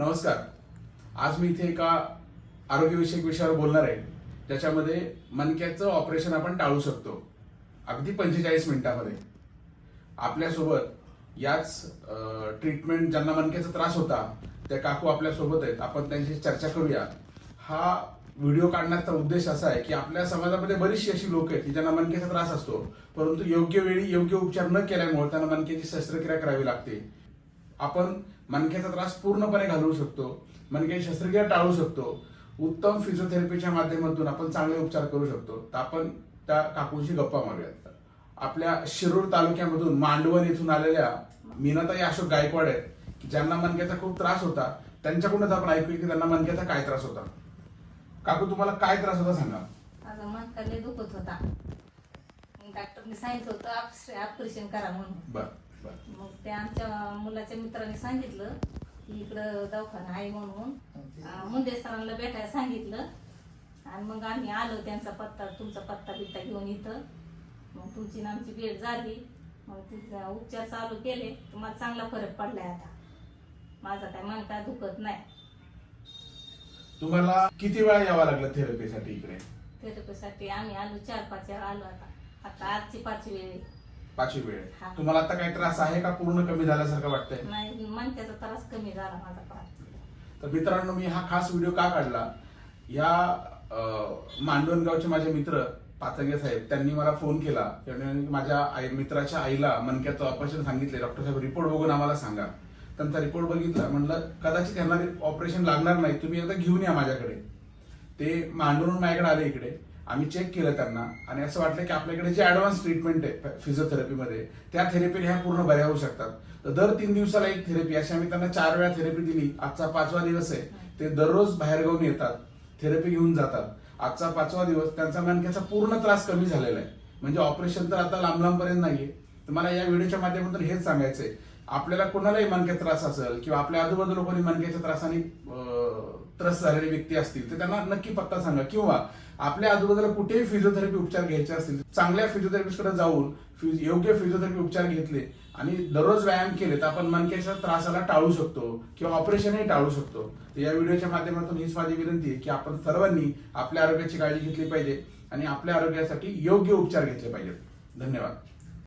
नमस्कार. आज मी इथे एका आरोग्यविषयक विषयावर बोलणार आहे, ज्याच्यामध्ये मणक्याचं ऑपरेशन आपण टाळू शकतो अगदी 45 मिनिटांमध्ये. आपल्यासोबत याच ट्रीटमेंट ज्यांना मणक्याचा त्रास होता त्या काकू आपल्यासोबत आहेत. आपण त्यांची चर्चा करूया. हा व्हिडिओ काढण्याचा उद्देश असा आहे की आपल्या समाजामध्ये बरीचशी अशी लोक आहेत की ज्यांना मणक्याचा त्रास असतो, परंतु योग्य वेळी योग्य उपचार न केल्यामुळे त्यांना मणक्याची शस्त्रक्रिया करावी लागते. आपण मणक्याचा त्रास पूर्णपणे घालवू शकतो, मणक्याची शस्त्रक्रिया टाळू शकतो. उत्तम फिजिओथेरपीच्या माध्यमातून आपण चांगले उपचार करू शकतो. तर आपण त्या काकूंशी गप्पा मारूयात. आपल्या शिरूर तालुक्यामधून मांडवण येथून आलेल्या मीनाताई अशोक गायकवाड आहेत, की ज्यांना मणक्याचा खूप त्रास होता. त्यांच्याकडूनच आपण ऐकूया की त्यांना मणक्याचा काय त्रास होता. काकू, तुम्हाला काय त्रास होता सांगा. माझा मणका लय दुखत होता. डॉक्टरने सांगितलं होतं ऑपरेशन करा म्हणून. बर बर. मग ते आमच्या मुलाच्या मित्राने सांगितलं की इकडं दवाखाना आहे म्हणून. मुंदे सरांना भेटायला सांगितलं आणि मग आम्ही आलो. त्यांचा पत्ता, तुमचा पत्ता बित्ता घेऊन इथं. मग तुमची आमची भेट झाली. मग तिचा उपचार चालू केले. तुम्हाला चांगला फरक पडलाय. आता माझा काय मणका दुखत नाही. तुम्हाला किती वेळा यावं लागलं थेरपीसाठी इकडे? थेरपीसाठी आम्ही आलो 4-5 वेळा आलो. आता आजची 5वी वेळ आहे. 5वी वेळ. हा. तुम्हाला आता काही त्रास आहे का? पूर्ण कमी झाल्यासारखं वाटतंय? नाही, मणक्याचा त्रास कमी झाला माझा फार. तर मित्रांनो, मी हा खास व्हिडिओ का काढला, या मांडवणगावचे माझे मित्र पाचंगे साहेब त्यांनी मला फोन केला. त्यांनी माझ्या मित्राच्या आईला मणक्याचं ऑपरेशन सांगितले. डॉक्टर साहेब रिपोर्ट बघून आम्हाला सांगा. त्यांचा रिपोर्ट बघितला. म्हणलं कदाचित त्यांना ऑपरेशन लागणार नाही, तुम्ही एकदा घेऊन या माझ्याकडे. ते मांडवून माझ्याकडे आले इकडे. आम्ही चेक केलं त्यांना आणि असं वाटलं की आपल्याकडे जे ऍडव्हान्स ट्रीटमेंट आहे फिजिओथेरपीमध्ये, त्या थेरपीने ह्या पूर्ण बऱ्या होऊ शकतात. तर दर 3 दिवसाला एक थेरपी, अशी आम्ही त्यांना 4 वेळा थेरपी दिली. आजचा 5वा दिवस आहे. ते दररोज बाहेरगावून येतात, थेरपी घेऊन जातात. आजचा 5वा दिवस. त्यांचा मणक्याचा पूर्ण त्रास कमी झालेला आहे. म्हणजे ऑपरेशन तर आता लांब लांबपर्यंत नाहीये. तर मला या व्हिडिओच्या माध्यमातून हेच सांगायचंय, आपल्याला कोणालाही मणक्याचा त्रास असेल किंवा आपल्या आजूबाजूला कोणी मणक्याच्या त्रासाने त्रस्त झालेले व्यक्ती असतील तर त्यांना नक्की पत्ता सांगा. किंवा आपल्या आजूबाजूला कुठेही फिजिओथेरपी उपचार घ्यायचे असतील, चांगल्या फिजिओथेरपिस्टकडे जाऊन योग्य फिजिओथेरपी उपचार घेतले आणि दररोज व्यायाम केले तर आपण मणक्याच्या त्रासाला टाळू शकतो किंवा ऑपरेशनही टाळू शकतो. तर या व्हिडिओच्या माध्यमातून हीच माझी विनंती आहे की आपण सर्वांनी आपल्या आरोग्याची काळजी घेतली पाहिजे आणि आपल्या आरोग्यासाठी योग्य उपचार घेतले पाहिजेत. धन्यवाद.